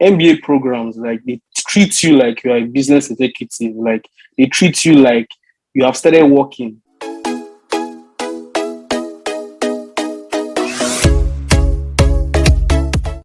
MBA programs, like they treat you like you are a business executive, like they treat you like you have started working.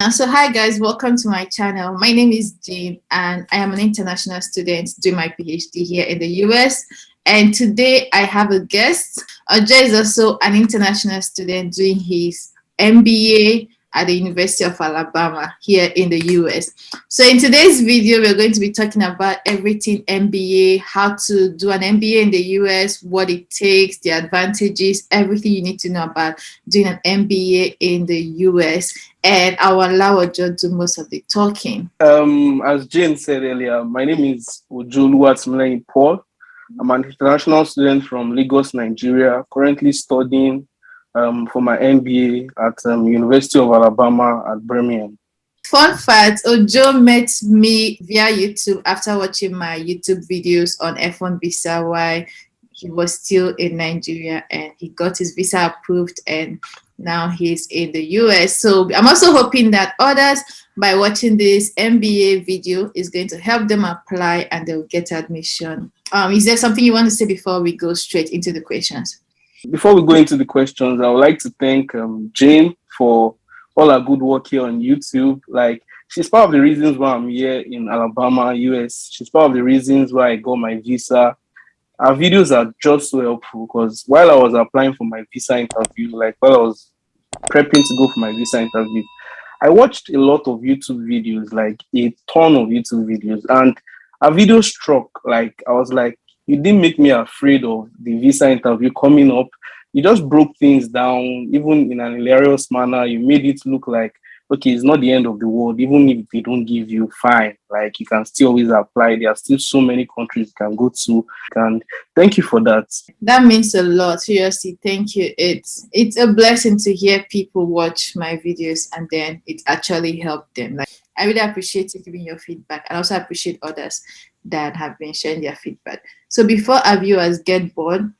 So hi guys, welcome to my channel. My name is Jean and I am an international student doing my PhD here in the US. And today I have a guest. Ajay is also an international student doing his MBA at the University of Alabama here in the US. So in today's video, we're going to be talking about everything MBA, how to do an MBA in the US, what it takes, the advantages, everything you need to know about doing an MBA in the US. And I will allow Ojo to do most of the talking. As Jane said earlier, my name is Ojo Oluwatimileyin Paul. I'm an international student from Lagos, Nigeria, currently studying for my MBA at University of Alabama at Birmingham. Fun fact, Ojo met me via YouTube after watching my YouTube videos on F1 visa while he was still in Nigeria, and he got his visa approved and now he's in the US. So I'm also hoping that others, by watching this MBA video, is going to help them apply and they'll get admission. Is there something you want to say before we go straight into the questions? Before we go into the questions, I would like to thank Jane for all her good work here on YouTube. Like, she's part of the reasons why I'm here in Alabama, US. She's part of the reasons why I got my visa. Our videos are just so helpful because while I was applying for my visa interview, like while I was prepping to go for my visa interview, I watched a lot of YouTube videos, like a ton of YouTube videos, and a video struck. Like, I was like, you didn't make me afraid of the visa interview coming up. You just broke things down, even in an hilarious manner. You made it look like, okay, it's not the end of the world. Even if they don't give you, fine. Like, you can still always apply. There are still so many countries you can go to. And thank you for that. That means a lot. Seriously, thank you. It's a blessing to hear people watch my videos and then it actually helped them. Like, I really appreciate you giving your feedback, and also appreciate others that have been sharing their feedback. So before our viewers get bored,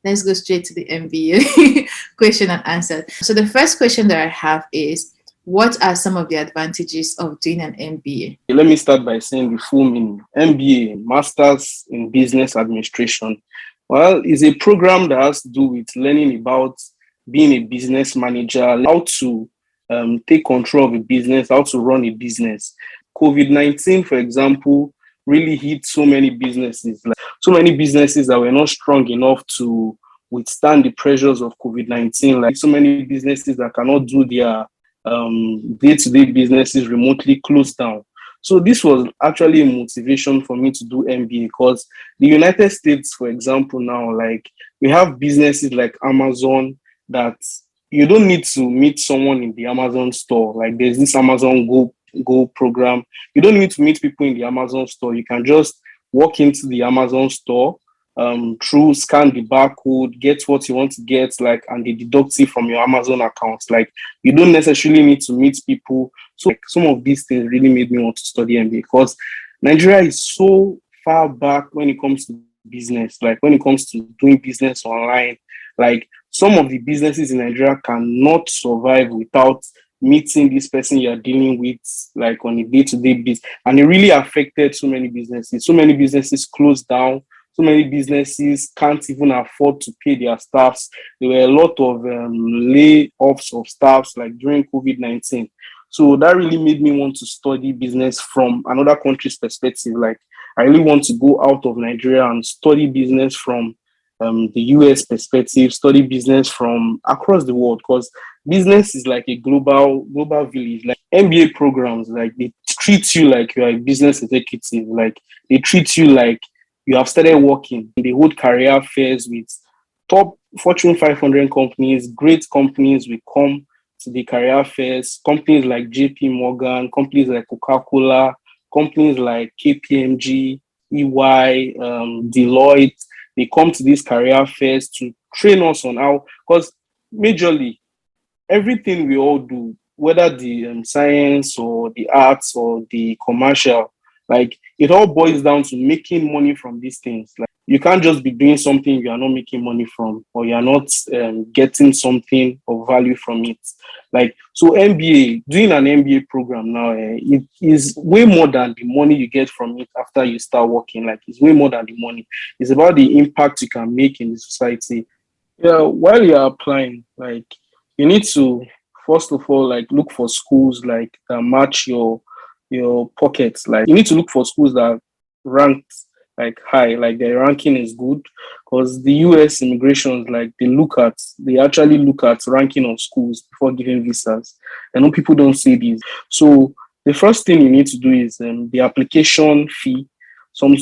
let's go straight to the MBA question and answer. So the first question that I have is, what are some of the advantages of doing an MBA? Let me start by saying the full meaning. MBA, Masters in Business Administration. Well, it's a program that has to do with learning about being a business manager, how to take control of a business, how to run a business. COVID-19, for example, really hit so many businesses. Like, so many businesses that were not strong enough to withstand the pressures of COVID-19. Like, so many businesses that cannot do their day-to-day businesses remotely closed down. So this was actually a motivation for me to do MBA, because the United States, for example, now, like, we have businesses like Amazon that you don't need to meet someone in the Amazon store. Like, there's this Amazon Go program. You don't need to meet people in the Amazon store. You can just walk into the Amazon store, scan the barcode, get what you want to get, like, and they deduct it from your Amazon account. Like, you don't necessarily need to meet people. So, like, some of these things really made me want to study MBA, because Nigeria is so far back when it comes to business. Like, when it comes to doing business online, like, some of the businesses in Nigeria cannot survive without meeting this person you're dealing with, like, on a day-to-day basis. And it really affected so many businesses. So many businesses closed down. So many businesses can't even afford to pay their staffs. There were a lot of layoffs of staffs, like, during COVID-19. So that really made me want to study business from another country's perspective. Like, I really want to go out of Nigeria and study business from the US perspective, study business from across the world, because business is like a global village. Like, MBA programs, like, they treat you like you are a business executive. Like, they treat you like you have started working. They hold career fairs with top Fortune 500 companies. Great companies will come to the career fairs. Companies like JP Morgan, companies like Coca-Cola, companies like KPMG, EY, Deloitte. They come to these career fairs to train us on how, because majorly everything we all do, whether the science or the arts or the commercial, like, it all boils down to making money from these things. Like, you can't just be doing something you are not making money from, or you are not getting something of value from it. Like, so MBA, doing an MBA program now, it is way more than the money you get from it after you start working. Like, it's way more than the money. It's about the impact you can make in the society. Yeah, while you're applying, like, you need to first of all like look for schools like that match your pockets. Like, you need to look for schools that ranked like high, like their ranking is good. Because the US immigrations, like they actually look at ranking of schools before giving visas. I know people don't see this. So the first thing you need to do is the application fee. Some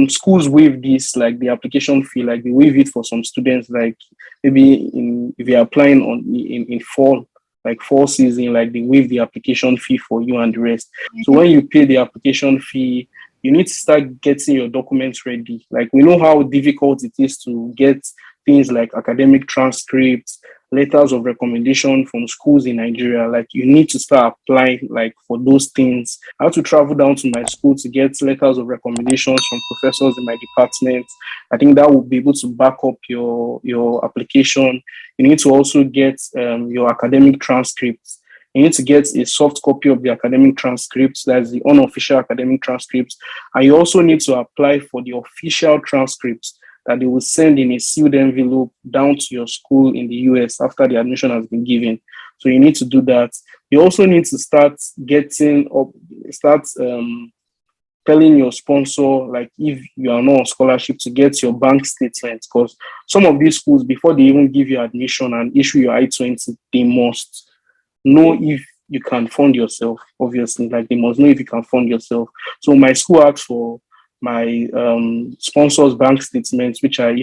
schools waive this, like the application fee, like they waive it for some students, like maybe if you're applying in fall, like fall season, like they waive the application fee for you and the rest. So when you pay the application fee, you need to start getting your documents ready. Like, we know how difficult it is to get things like academic transcripts, letters of recommendation from schools in Nigeria. Like, you need to start applying like for those things. I had to travel down to my school to get letters of recommendations from professors in my department. I think that will be able to back up your application. You need to also get your academic transcripts. You need to get a soft copy of the academic transcripts, that's the unofficial academic transcripts. And you also need to apply for the official transcripts that they will send in a sealed envelope down to your school in the US after the admission has been given. So you need to do that. You also need to start telling your sponsor, like if you are not on scholarship, to get your bank statement. Because some of these schools, before they even give you admission and issue your I-20, they must know if you can fund yourself, obviously. Like, they must know if you can fund yourself. So my school asked for my sponsor's bank statements, which I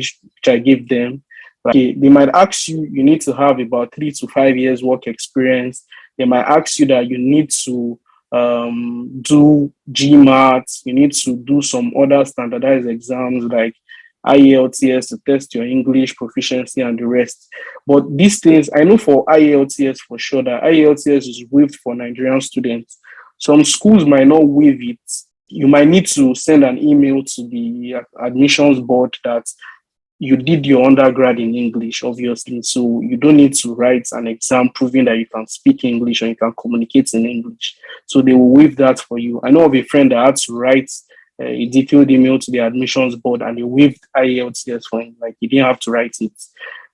gave them. Like, they might ask you, you need to have about 3 to 5 years work experience. They might ask you that you need to do GMAT, you need to do some other standardized exams like IELTS to test your English proficiency and the rest. But these things, I know for IELTS for sure that IELTS is waived for Nigerian students. Some schools might not waive it. You might need to send an email to the admissions board that you did your undergrad in English, obviously. So you don't need to write an exam proving that you can speak English or you can communicate in English. So they will waive that for you. I know of a friend that had to write a detailed email to the admissions board and they waived IELTS for him. Like, he didn't have to write it.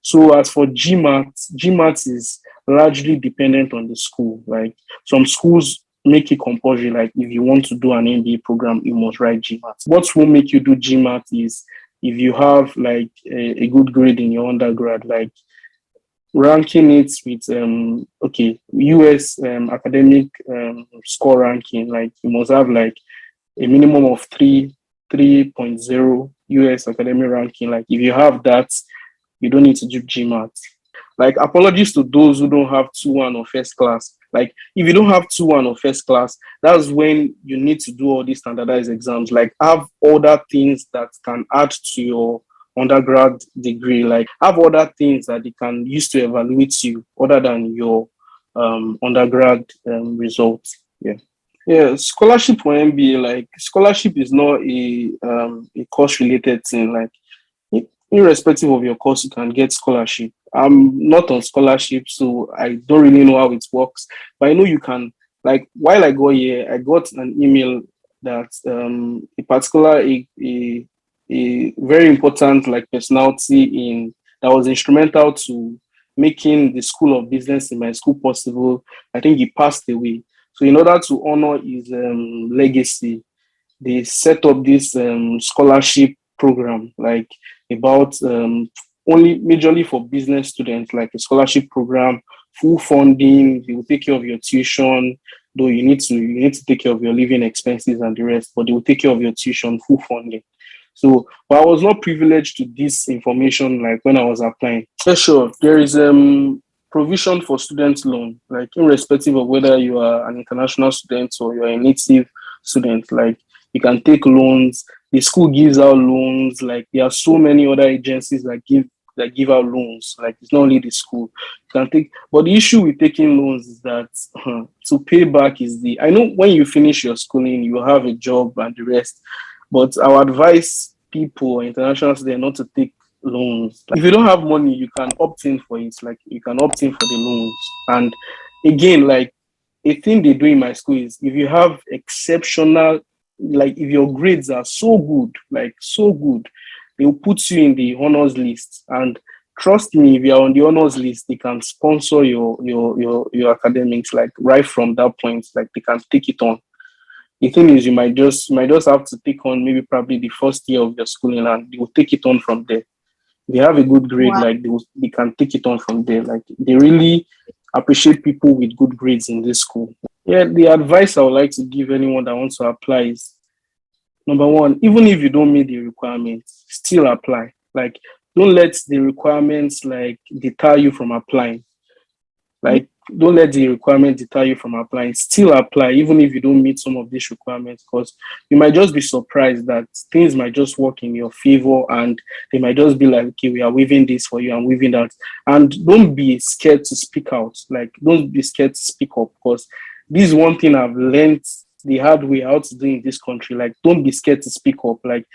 So as for GMAT is largely dependent on the school. Like, some schools make it compulsory. Like, if you want to do an MBA program, you must write GMAT. What will make you do GMAT is if you have like a good grade in your undergrad, like ranking it with US academic score ranking. Like, you must have like a minimum of 3.0 US academic ranking. Like, if you have that, you don't need to do GMAT. Like, apologies to those who don't have 2-1 or first class. Like, if you don't have 2-1 or first class, that's when you need to do all these standardized exams. Like, have other things that can add to your undergrad degree. Like, have other things that they can use to evaluate you other than your undergrad results. Yeah. Yeah, scholarship for MBA, like scholarship is not a course related thing. Like, irrespective of your course, you can get scholarship. I'm not on scholarship, so I don't really know how it works. But I know you can. Like, while I got here, I got an email that a very important like personality in that was instrumental to making the School of Business in my school possible. I think he passed away. So in order to honor his legacy, they set up this scholarship program, like about only majorly for business students, like a scholarship program, full funding. They will take care of your tuition, though you need to take care of your living expenses and the rest, but they will take care of your tuition, full funding. So, but I was not privileged to this information like when I was applying. Yeah, sure. There is provision for student loan, like irrespective of whether you are an international student or you are a native student, like you can take loans. The school gives out loans. Like, there are so many other agencies that give out loans. Like, it's not only the school. You can take, but the issue with taking loans is that to pay back is I know when you finish your schooling, you have a job and the rest. But our advice people or international students not to take loans. Like, if you don't have money, you can opt in for it. Like you can opt in for the loans. And again, like a thing they do in my school is if you have exceptional, like if your grades are so good, like so good, they'll put you in the honors list. And trust me, if you're on the honors list, they can sponsor your academics like right from that point. Like they can take it on. The thing is, you might just have to take on maybe probably the first year of your schooling, and they will take it on from there. They have a good grade, Wow. like they can take it on from there. Like they really appreciate people with good grades in this school. Yeah, the advice I would like to give anyone that wants to apply is number one, even if you don't meet the requirements, still apply. Like don't let the requirements like deter you from applying. Like, don't let the requirement deter you from applying. Still apply, even if you don't meet some of these requirements, because you might just be surprised that things might just work in your favor, and they might just be like, okay, we are waiving this for you and waiving that. And don't be scared to speak out. Like, don't be scared to speak up, because this is one thing I've learned the hard way how to do in this country. Like, don't be scared to speak up. Like,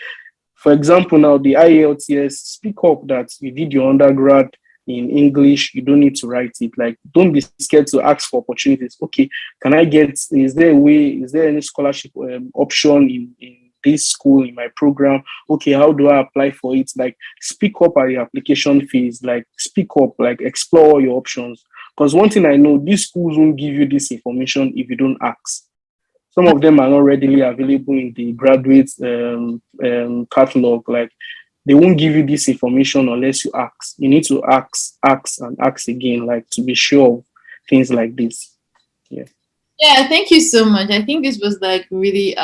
for example, now the IELTS, speak up that you did your undergrad in English, you don't need to write it. Like, don't be scared to ask for opportunities. Okay, can I get, is there a way, is there any scholarship option in this school, in my program? Okay, how do I apply for it? Like, speak up at the application phase, like, speak up, like, explore your options. Because one thing I know, these schools won't give you this information if you don't ask. Some of them are not readily available in the graduate catalog. Like they won't give you this information unless you ask. You need to ask, and ask again, like to be sure of things like this. Yeah. Yeah, thank you so much. I think this was like really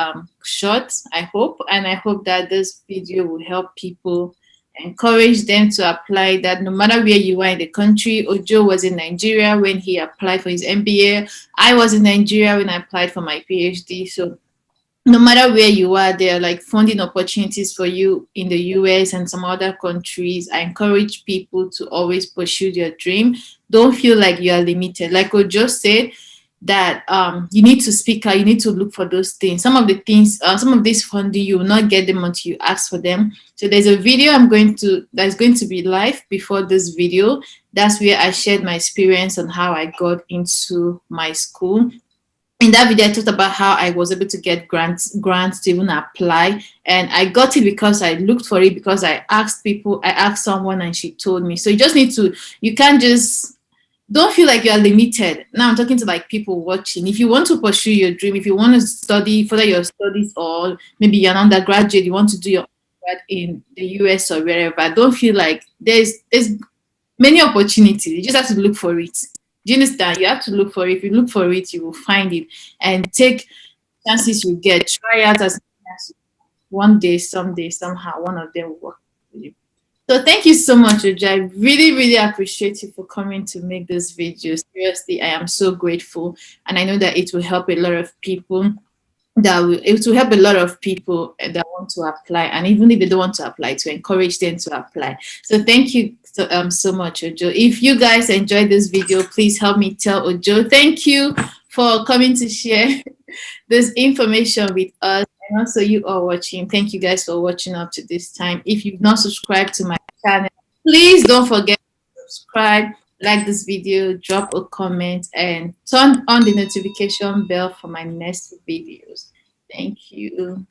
short, I hope, and I hope that this video will help people, encourage them to apply, that no matter where you are in the country. Ojo was in Nigeria when he applied for his MBA. I was in Nigeria when I applied for my PhD. So no matter where you are, there are like funding opportunities for you in the US and some other countries. I encourage people to always pursue their dream. Don't feel like you are limited. Like Ojo said, that you need to speak out, you need to look for those things. Some of the things, some of this funding, you will not get them until you ask for them. So there's a video that's going to be live before this video. That's where I shared my experience on how I got into my school. In that video, I talked about how I was able to get grants to even apply. And I got it because I looked for it, because I asked people, I asked someone and she told me. So you just need to, you can't just, don't feel like you are limited. Now I'm talking to like people watching. If you want to pursue your dream, if you want to study, further your studies, or maybe you're an undergraduate, you want to do your undergrad in the US or wherever, don't feel like there's many opportunities. You just have to look for it. Do you understand? You have to look for it. If you look for it, you will find it, and take chances you get. Try out as many as one day, someday, somehow, one of them will work for you. So thank you so much, Oja. I really, really appreciate you for coming to make this video. Seriously, I am so grateful. And I know that it will help a lot of people. It will help a lot of people that want to apply. And even if they don't want to apply, to encourage them to apply. So thank you so much, Ojo. If you guys enjoyed this video, please help me tell Ojo. Thank you for coming to share this information with us. And also you all watching. Thank you guys for watching up to this time. If you've not subscribed to my channel, please don't forget to subscribe, like this video, drop a comment, and turn on the notification bell for my next videos. Thank you.